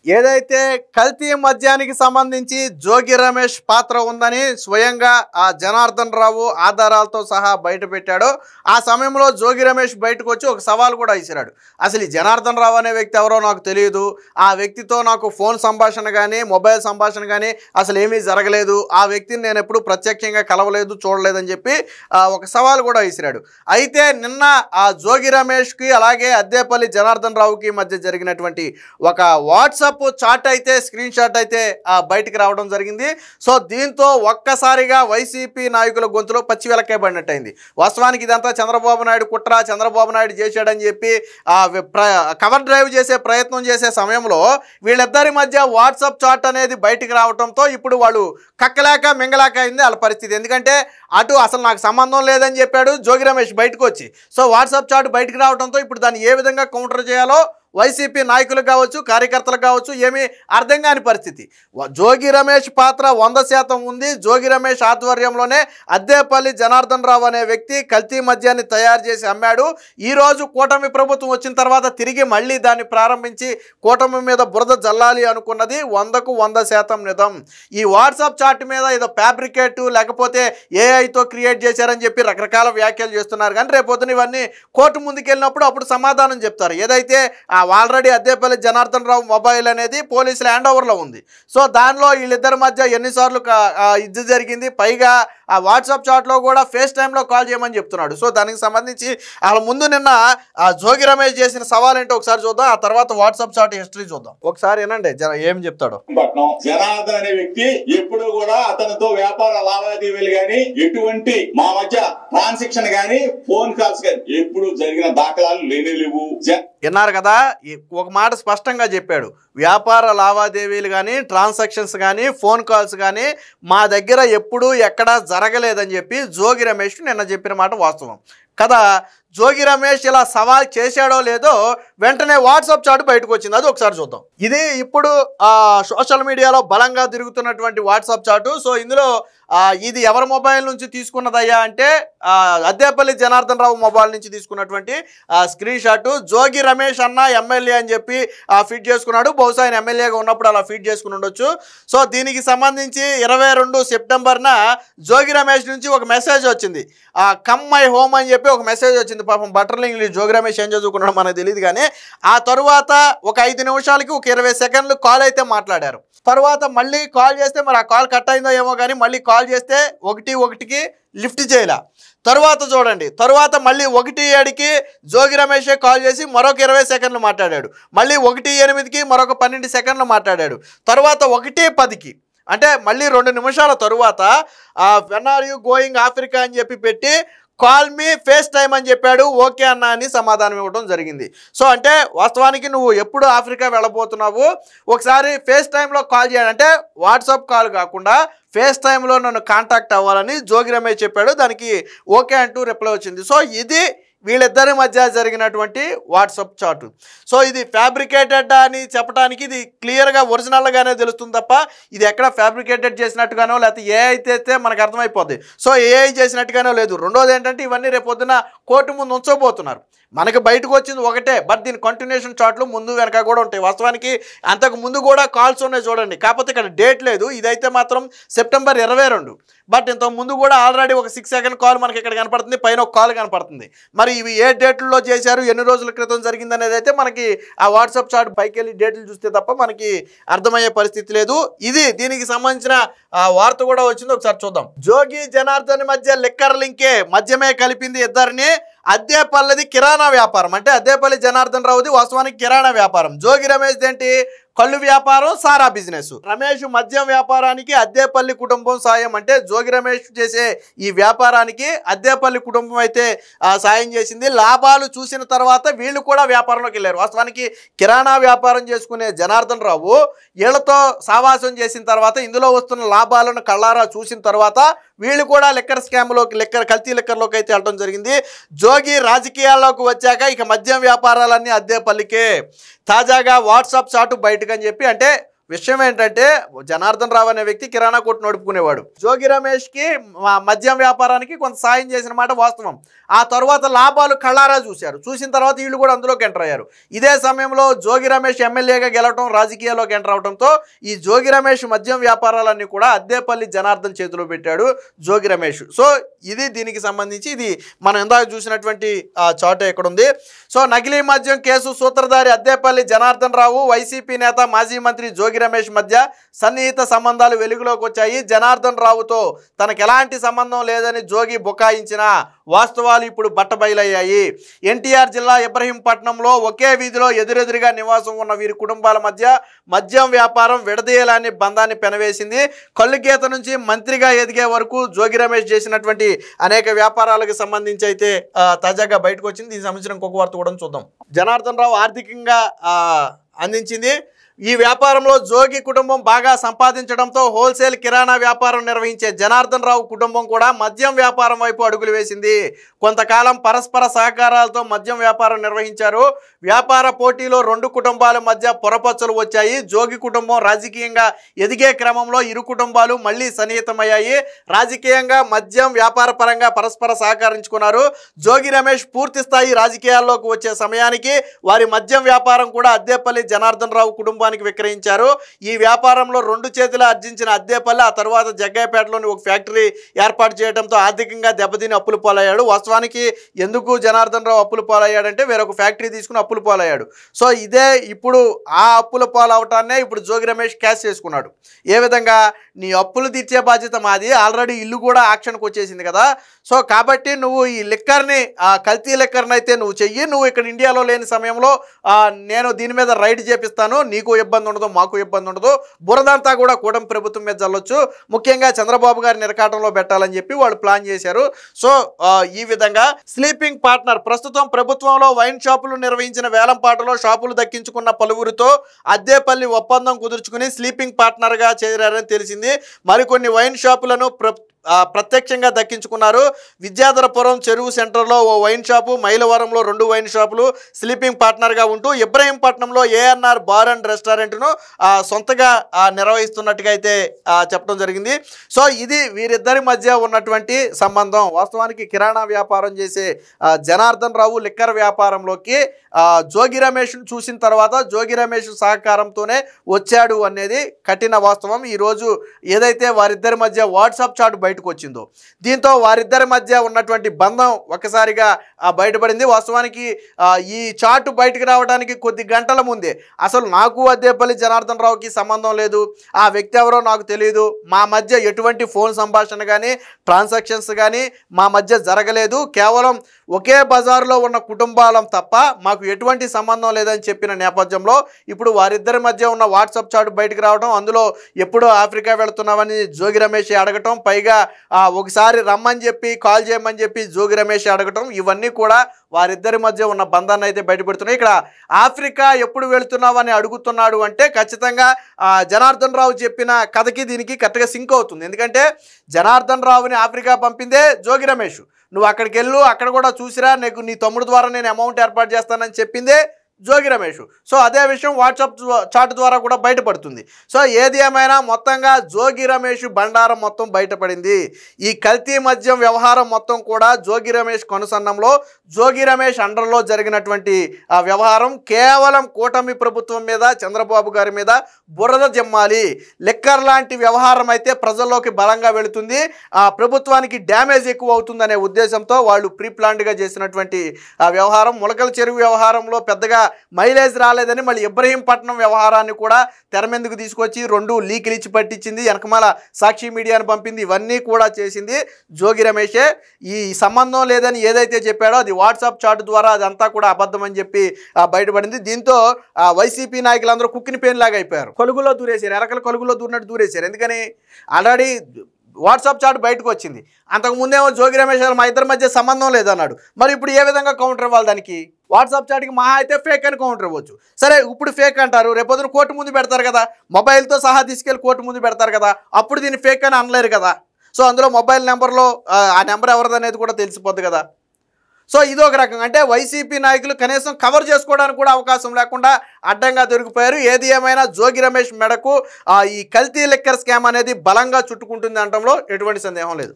ఏదైతే కల్తీ మద్యానికి సంబంధించి జోగి రమేష్ పాత్ర ఉందని స్వయంగా ఆ జనార్దన్ రావు ఆధారాలతో సహా బయట పెట్టాడో ఆ సమయంలో జోగి రమేష్ బయటకు వచ్చి ఒక సవాల్ కూడా ఇచ్చాడు. అసలు ఈ జనార్దన్ రావు అనే వ్యక్తి ఎవరో నాకు తెలియదు, ఆ వ్యక్తితో నాకు ఫోన్ సంభాషణ కానీ మొబైల్ సంభాషణ కానీ అసలు ఏమీ జరగలేదు, ఆ వ్యక్తిని నేను ఎప్పుడు ప్రత్యక్షంగా కలవలేదు చూడలేదని చెప్పి ఒక సవాల్ కూడా ఇచ్చాడు. అయితే నిన్న ఆ జోగి రమేష్కి అలాగే అద్దేపల్లి జనార్దన్ రావుకి మధ్య జరిగినటువంటి ఒక వాట్సాప్ చాట్ అయితే స్క్రీన్ షాట్ అయితే బయటికి రావడం జరిగింది. సో దీంతో ఒక్కసారిగా వైసీపీ నాయకుల గొంతులో పచ్చి వెలక్కాయ పడినట్టయింది. వాస్తవానికి ఇదంతా చంద్రబాబు నాయుడు కుట్ర, చంద్రబాబు నాయుడు చేశాడని చెప్పి కవర్ డ్రైవ్ చేసే ప్రయత్నం చేసే సమయంలో వీళ్ళిద్దరి మధ్య వాట్సాప్ చాట్ అనేది బయటికి రావడంతో ఇప్పుడు వాళ్ళు కక్కలేక మింగలేక అయింది వాళ్ళ పరిస్థితి. ఎందుకంటే అటు అసలు నాకు సంబంధం లేదని చెప్పాడు జోగి రమేష్ బయటకు వచ్చి, సో వాట్సాప్ చాట్ బయటికి రావడంతో ఇప్పుడు దాన్ని ఏ విధంగా కౌంటర్ చేయాలో వైసీపీ నాయకులు కావచ్చు, కార్యకర్తలు కావచ్చు ఏమీ అర్థం కాని పరిస్థితి. జోగి రమేష్ పాత్ర 100% ఉంది. జోగి రమేష్ ఆధ్వర్యంలోనే అద్దేపల్లి జనార్దన్ రావు అనే వ్యక్తి కల్తీ మద్యాన్ని తయారు చేసి అమ్మాడు. ఈరోజు కూటమి ప్రభుత్వం వచ్చిన తర్వాత తిరిగి మళ్ళీ దాన్ని ప్రారంభించి కూటమి మీద బురద జల్లాలి అనుకున్నది 100కు 100% నిజం. ఈ వాట్సాప్ చాట్ మీద ఏదో ఫ్యాబ్రికేట్ లేకపోతే ఏఐతో క్రియేట్ చేశారని చెప్పి రకరకాల వ్యాఖ్యలు చేస్తున్నారు. కానీ రేపొద్దున ఇవన్నీ కోర్టు ముందుకెళ్ళినప్పుడు అప్పుడు సమాధానం చెప్తారు. ఏదైతే ఆల్రెడీ అద్దేపల్లి జనార్దన్ రావు మొబైల్ అనేది పోలీసుల హ్యాండ్ ఓవర్లో ఉంది. సో దానిలో వీళ్ళిద్దరి మధ్య ఎన్నిసార్లు ఇది జరిగింది, పైగా ఆ వాట్సాప్ చాట్లో కూడా ఫేస్ టైంలో కాల్ చేయమని చెప్తున్నాడు. సో దానికి సంబంధించి వాళ్ళ ముందు నిన్న జోగి రమేష్ చేసిన సవాల్ ఏంటో ఒకసారి చూద్దాం, ఆ తర్వాత వాట్సాప్ చాట్ హిస్టరీ చూద్దాం. ఒకసారి ఏనండి ఏం చెప్తాడు. జనార్దన్ అనే వ్యక్తి ఎప్పుడు కూడా అతనితో వ్యాపార లావాదేవీలు గాని ఎటువంటి మా మధ్య ట్రాన్సాక్షన్ గాని ఫోన్ కాల్స్ గాని ఎప్పుడు జరిగిన దాఖలాలు లేవు. విన్నారు కదా, ఒక మాట స్పష్టంగా చెప్పాడు. వ్యాపార లావాదేవీలు కానీ ట్రాన్సాక్షన్స్ కానీ ఫోన్ కాల్స్ కానీ మా దగ్గర ఎప్పుడూ ఎక్కడా జరగలేదని చెప్పి జోగి రమేష్ నిన్న చెప్పిన మాట వాస్తవం కదా. జోగి రమేష్ ఇలా సవాల్ చేశాడో లేదో వెంటనే వాట్సాప్ చాట్ బయటకు వచ్చింది, అది ఒకసారి చూద్దాం. ఇది ఇప్పుడు సోషల్ మీడియాలో బలంగా తిరుగుతున్నటువంటి వాట్సాప్ చాటు. సో ఇందులో ఇది ఎవరి మొబైల్ నుంచి తీసుకున్నదయ్యా అంటే అద్దేపల్లి జనార్దన్ రావు మొబైల్ నుంచి తీసుకున్నటువంటి స్క్రీన్ షాట్. జోగి రమేష్ అన్న ఎమ్మెల్యే అని చెప్పి ఫీడ్ చేసుకున్నాడు. బహుశా ఆయన ఎమ్మెల్యేగా ఉన్నప్పుడు అలా ఫీడ్ చేసుకుని ఉండొచ్చు. సో దీనికి సంబంధించి 22 సెప్టెంబర్న జోగి రమేష్ నుంచి ఒక మెసేజ్ వచ్చింది, కమ్ మై హోమ్ అని చెప్పి ఒక మెసేజ్ వచ్చింది. పాపం బట్టర్లు ఇంగ్లీష్ జోగి రమేష్ ఏం చదువుకున్నాడో మనకు తెలియదు. కానీ ఆ తరువాత ఒక 5 నిమిషాలకి ఒక 20 సెకండ్లు కాల్ అయితే మాట్లాడారు. తర్వాత మళ్ళీ కాల్ చేస్తే మరి ఆ కాల్ కట్ అయిందో ఏమో కానీ మళ్ళీ కాల్ చేస్తే 1-1కి లిఫ్ట్ చేయాల. తర్వాత చూడండి, తర్వాత మళ్ళీ 1-7కి జోగి రమేషే కాల్ చేసి మరొక 20 సెకండ్లు మాట్లాడాడు. మళ్ళీ 1-8కి మరొక 12 సెకండ్లు మాట్లాడాడు. తర్వాత 1-10కి అంటే మళ్ళీ 2 నిమిషాల తరువాత when are you going Africa అని చెప్పి పెట్టి కాల్ మీ ఫేస్ టైమ్ అని చెప్పాడు. ఓకే అన్న అని సమాధానం ఇవ్వడం జరిగింది. సో అంటే వాస్తవానికి నువ్వు ఎప్పుడు ఆఫ్రికా వెళ్ళబోతున్నావు, ఒకసారి ఫేస్ టైంలో కాల్ చేయాలంటే వాట్సాప్ కాల్ కాకుండా ఫేస్ టైంలో నన్ను కాంటాక్ట్ అవ్వాలని జోగి రమేష్ చెప్పాడు. దానికి ఓకే అంటూ రిప్లై వచ్చింది. సో ఇది వీళ్ళిద్దరి మధ్య జరిగినటువంటి వాట్సాప్ చాటు. సో ఇది ఫ్యాబ్రికేటెడ్ అని చెప్పడానికి ఇది క్లియర్గా ఒరిజినల్గానే తెలుస్తుంది తప్ప ఇది ఎక్కడ ఫ్యాబ్రికేటెడ్ చేసినట్టుగానో లేకపోతే ఏ అయితే మనకు అర్థమైపోద్ది. సో ఏఐ చేసినట్టుగానో లేదు. రెండోది ఏంటంటే ఇవన్నీ రేపొద్దున కోర్టు ముందు ఉంచబోతున్నారు. మనకి బయటకు వచ్చింది ఒకటే, బట్ దీని కంటిన్యూషన్ చాట్లు ముందు వెనక కూడా ఉంటాయి. వాస్తవానికి అంతకు ముందు కూడా కాల్స్ ఉన్నాయి చూడండి, కాకపోతే ఇక్కడ డేట్ లేదు. ఇదైతే మాత్రం సెప్టెంబర్ 22. బట్ ఇంతకు ముందు కూడా ఆల్రెడీ ఒక 6 సెకండ్ కాల్ మనకి ఇక్కడ కనపడుతుంది, పైన ఒక కాల్ కనపడుతుంది. మరి ఇవి ఏ డేట్లలో చేశారు, ఎన్ని రోజుల క్రితం జరిగింది అనేది అయితే మనకి ఆ వాట్సాప్ చాట్ పైకి వెళ్ళి డేట్లు చూస్తే తప్ప మనకి అర్థమయ్యే పరిస్థితి లేదు. ఇది దీనికి సంబంధించిన వార్త కూడా వచ్చింది, ఒకసారి చూద్దాం. జోగి జనార్దన్ మధ్య లిక్కర్ లింకే, మద్యమే కలిపింది ఇద్దరిని. అద్దేపల్లిది కిరాణా వ్యాపారం, అంటే అద్దేపల్లి జనార్దన్ రావుది వాస్తవానికి కిరాణా వ్యాపారం. జోగి రమేష్ ఏంటి కళ్ళు వ్యాపారం, సారా బిజినెస్. రమేష్ మద్యం వ్యాపారానికి అద్దేపల్లి కుటుంబం సాయం, అంటే జోగి రమేష్ చేసే ఈ వ్యాపారానికి అద్దేపల్లి కుటుంబం అయితే సాయం చేసింది. లాభాలు చూసిన తర్వాత వీళ్ళు కూడా వ్యాపారంలోకి వెళ్ళారు. వాస్తవానికి కిరాణా వ్యాపారం చేసుకునే జనార్దన్ రావు వీళ్ళతో సావాసం చేసిన తర్వాత ఇందులో వస్తున్న లాభాలను కళ్ళారా చూసిన తర్వాత వీళ్ళు కూడా లిక్కర్ స్కామ్లోకి కల్తీ లిక్కర్లోకి అయితే వెళ్ళడం జరిగింది. జోగి రాజకీయాల్లోకి వచ్చాక ఇక మద్యం వ్యాపారాలన్నీ అద్దేపల్లికే. తాజాగా వాట్సాప్ చాటు బయటకని చెప్పి, అంటే విషయం ఏంటంటే జనార్దన్ రావు అనే వ్యక్తి కిరాణా కొట్టు నడుపుకునేవాడు. జోగి రమేష్కి మద్యం వ్యాపారానికి కొంత సాయం చేసిన మాట వాస్తవం. ఆ తర్వాత లాభాలు కళ్ళారా చూశారు. చూసిన తర్వాత వీళ్ళు కూడా అందులోకి ఎంటర్ అయ్యారు. ఇదే సమయంలో జోగి రమేష్ ఎమ్మెల్యేగా గెలవటం, రాజకీయాల్లోకి ఎంటర్ అవడంతో ఈ జోగి రమేష్ మద్యం వ్యాపారాలన్నీ కూడా అద్దేపల్లి జనార్దన్ చేతిలో పెట్టాడు జోగి రమేష్. సో ఇది దీనికి సంబంధించి ఇది మనం ఇందాక చూసినటువంటి చార్ట్ ఎక్కడ ఉంది. సో నకిలీ మద్యం కేసు సూత్రధారి అద్దేపల్లి జనార్దన్ రావు, వైసీపీ నేత మాజీ మంత్రి జోగి రమేష్ మధ్య సన్నిహిత సంబంధాలు వెలుగులోకి వచ్చాయి. జనార్దన్ రావుతో తనకు ఎలాంటి సంబంధం లేదని జోగి బుకాయించిన వాస్తవాలు ఇప్పుడు బట్టబయలయ్యాయి. ఎన్టీఆర్ జిల్లా ఇబ్రహీంపట్నంలో ఒకే వీధిలో ఎదురెదురుగా నివాసం ఉన్న వీరి కుటుంబాల మధ్య మద్యం వ్యాపారం విడదీయాలని బంధాన్ని పెనవేసింది. కల్లుగీత నుంచి మంత్రిగా ఎదిగే వరకు జోగి రమేష్ చేసినటువంటి అనేక వ్యాపారాలకు సంబంధించి అయితే తాజాగా బయటకు వచ్చింది. దీనికి సంబంధించిన ఇంకొక వార్త కూడా చూద్దాం. జనార్దన్ రావు ఆర్థికంగా అందించింది. ఈ వ్యాపారంలో జోగి కుటుంబం బాగా సంపాదించడంతో హోల్సేల్ కిరాణా వ్యాపారం నిర్వహించే జనార్దన్ రావు కుటుంబం కూడా మద్యం వ్యాపారం వైపు అడుగులు వేసింది. కొంతకాలం పరస్పర సహకారాలతో మద్యం వ్యాపారం నిర్వహించారు. వ్యాపార పోటీలో రెండు కుటుంబాల మధ్య పొరపచ్చలు వచ్చాయి. జోగి కుటుంబం రాజకీయంగా ఎదిగే క్రమంలో ఇరు కుటుంబాలు మళ్లీ సన్నిహితమయ్యాయి. రాజకీయంగా మద్యం వ్యాపార పరంగా పరస్పర సహకరించుకున్నారు. జోగి రమేష్ పూర్తి స్థాయి రాజకీయాల్లోకి వచ్చే సమయానికి వారి మద్యం వ్యాపారం కూడా అద్దేపల్లి జనార్దన్ రావు కుటుంబానికి విక్రయించారు. ఈ వ్యాపారంలో రెండు చేతుల ఆర్జించిన అద్దేపల్లి ఆ తర్వాత జగ్గయ్యపేటలోని ఒక ఫ్యాక్టరీ ఏర్పాటు చేయడంతో ఆర్థికంగా దెబ్బతిని అప్పులు పాలయ్యాడు. వాస్తవానికి ఎందుకు జనార్దన్ రావు అప్పులు పాలయ్యాడంటే వేరొక ఫ్యాక్టరీ తీసుకుని అప్పులు పాలయ్యాడు. సో ఇదే ఇప్పుడు ఆ అప్పుల పాలవటాన్నే ఇప్పుడు జోగి రమేష్ క్యాష్ చేసుకున్నాడు. ఏ విధంగా, నీ అప్పులు తీర్చే బాధ్యత మాది, ఆల్రెడీ ఇల్లు కూడా ఆక్షన్కి వచ్చేసింది కదా, సో కాబట్టి నువ్వు ఈ లిక్కర్ని కల్తీ లిక్కర్ని అయితే నువ్వు చెయ్యి, నువ్వు ఇక్కడ ఇండియాలో లేని సమయంలో నేను దీని మీద రైడ్ చేపిస్తాను, నీకు ఇబ్బంది ఉండదు మాకు ఇబ్బంది ఉండదు, బురదంతా కూడా కూటమి ప్రభుత్వం మీద చల్లొచ్చు, ముఖ్యంగా చంద్రబాబు గారిని నిరకాటంలో పెట్టాలని చెప్పి వాళ్ళు ప్లాన్ చేశారు. సో ఈ విధంగా స్లీపింగ్ పార్ట్నర్ ప్రస్తుతం ప్రభుత్వంలో వైన్ షాపులు నిర్వహించిన వేలంపాటలో షాపులు దక్కించుకున్న పలువురితో అద్దేపల్లి ఒప్పందం కుదుర్చుకుని స్లీపింగ్ పార్ట్నర్గా చేరారని తెలిసింది. మరికొన్ని వైన్ షాపులను ప్రత్యక్షంగా దక్కించుకున్నారు. విద్యాధరపురం చెరువు సెంటర్లో ఓ వైన్ షాపు, మైలవరంలో 2 వైన్ షాపులు స్లీపింగ్ పార్ట్నర్గా ఉంటూ ఇబ్రహీంపట్నంలో ఏఎన్ఆర్ బార్ అండ్ రెస్టారెంట్ను సొంతగా నిర్వహిస్తున్నట్టుగా అయితే చెప్పడం జరిగింది. సో ఇది వీరిద్దరి మధ్య ఉన్నటువంటి సంబంధం. వాస్తవానికి కిరాణా వ్యాపారం చేసే జనార్దన్ రావు లిక్కర్ వ్యాపారంలోకి జోగి రమేష్ను చూసిన తర్వాత జోగి రమేష్ సహకారంతోనే వచ్చాడు అనేది కఠిన వాస్తవం. ఈరోజు ఏదైతే వారిద్దరి మధ్య వాట్సాప్ చాట్ బయటకు వచ్చిందో దీంతో వారిద్దరి మధ్య ఉన్నటువంటి బంధం ఒక్కసారిగా బయటపడింది. వాస్తవానికి ఈ చాటు బయటకు రావడానికి కొద్ది గంటల ముందే అసలు నాకు అద్దేపల్లి జనార్దన్ రావుకి సంబంధం లేదు, ఆ వ్యక్తి ఎవరో నాకు తెలియదు, మా మధ్య ఎటువంటి ఫోన్ సంభాషణ కానీ ట్రాన్సాక్షన్స్ కానీ మా మధ్య జరగలేదు, కేవలం ఒకే బజారులో ఉన్న కుటుంబాలం తప్ప మాకు ఎటువంటి సంబంధం లేదని చెప్పిన నేపథ్యంలో ఇప్పుడు వారిద్దరి మధ్య ఉన్న వాట్సాప్ చాట్ బయటకు రావడం, అందులో ఎప్పుడో ఆఫ్రికా వెళుతున్నామని జోగి రమేష్ అడగటం, పైగా ఒకసారి రమ్మని చెప్పి కాల్ చేయమని చెప్పి జోగి రమేష్ అడగటం, ఇవన్నీ కూడా వారిద్దరి మధ్య ఉన్న బంధాన్ని అయితే బయటపెడుతున్నాయి. ఇక్కడ ఆఫ్రికా ఎప్పుడు వెళుతున్నావని అడుగుతున్నాడు అంటే ఖచ్చితంగా జనార్దన్ రావు చెప్పిన కథకి దీనికి కరెక్ట్గా సింక్ అవుతుంది. ఎందుకంటే జనార్దన్ రావుని ఆఫ్రికా పంపిందే జోగి రమేష్, నువ్వు అక్కడికి వెళ్ళు, అక్కడ కూడా చూసిరా, నీకు నీ తమ్ముడు ద్వారా నేను అమౌంట్ ఏర్పాటు చేస్తానని చెప్పిందే జోగి రమేష్. సో అదే విషయం వాట్సాప్ చాట్ ద్వారా కూడా బయటపడుతుంది. సో ఏది ఏమైనా మొత్తంగా జోగి రమేష్ బండారం మొత్తం బయటపడింది. ఈ కల్తీ మద్యం వ్యవహారం మొత్తం కూడా జోగి రమేష్ కొనసన్నంలో జోగి రమేష్ అండర్లో జరిగినటువంటి ఆ వ్యవహారం కేవలం కూటమి ప్రభుత్వం మీద, చంద్రబాబు గారి మీద బురద జమ్మాలి. లిక్కర్ లాంటి వ్యవహారం అయితే ప్రజల్లోకి బలంగా వెళుతుంది, ఆ ప్రభుత్వానికి డ్యామేజ్ ఎక్కువ అవుతుందనే ఉద్దేశంతో వాళ్ళు ప్రీ ప్లాన్డ్గా చేసినటువంటి ఆ వ్యవహారం. ములకల చెరువు వ్యవహారంలో పెద్దగా మైలేజ్ రాలేదని మళ్ళీ ఇబ్రహీంపట్నం వ్యవహారాన్ని కూడా తెర మీదకు తీసుకొచ్చి 2 లీకులు ఇచ్చి పట్టించింది, వెనకమాల సాక్షి మీడియాను పంపింది, ఇవన్నీ కూడా చేసింది జోగి రమేషే. ఈ సంబంధం లేదని ఏదైతే చెప్పాడో అది వాట్సాప్ చాట్ ద్వారా అదంతా కూడా అబద్ధం అని చెప్పి బయటపడింది. దీంతో వైసీపీ నాయకులందరూ కుక్కిని పేనులాగా అయిపోయారు, కొలుగులో దూరేశారు, ఎరకల కొలుగులో దూరినట్టు దూరేశారు. ఎందుకని ఆల్రెడీ వాట్సాప్ చాట్ బయటకు వచ్చింది. అంతకుముందేమో జోగి రమేష్ మా ఇద్దరి మధ్య సంబంధం లేదన్నాడు. మరి ఇప్పుడు ఏ విధంగా కౌంటర్ ఇవ్వాలి దానికి? వాట్సాప్ చాట్కి మహా అయితే ఫేక్ అని కౌంటర్ ఇవ్వచ్చు. సరే ఇప్పుడు ఫేక్ అంటారు, రేపొద్దున కోర్టు ముందు పెడతారు కదా, మొబైల్తో సహా తీసుకెళ్ళి కోర్టు ముందు పెడతారు కదా, అప్పుడు దీన్ని ఫేక్ అని అనలేరు కదా. సో అందులో మొబైల్ నెంబర్లో ఆ నెంబర్ ఎవరిదనేది కూడా తెలిసిపోద్ది కదా. సో ఇదొక రకంగా అంటే వైసీపీ నాయకులు కనీసం కవర్ చేసుకోవడానికి కూడా అవకాశం లేకుండా అడ్డంగా దొరికిపోయారు. ఏది ఏమైనా జోగి రమేష్ మెడకు ఈ కల్తీ లిక్కర్ స్కామ్ అనేది బలంగా చుట్టుకుంటుంది అనడంలో ఎటువంటి సందేహం లేదు.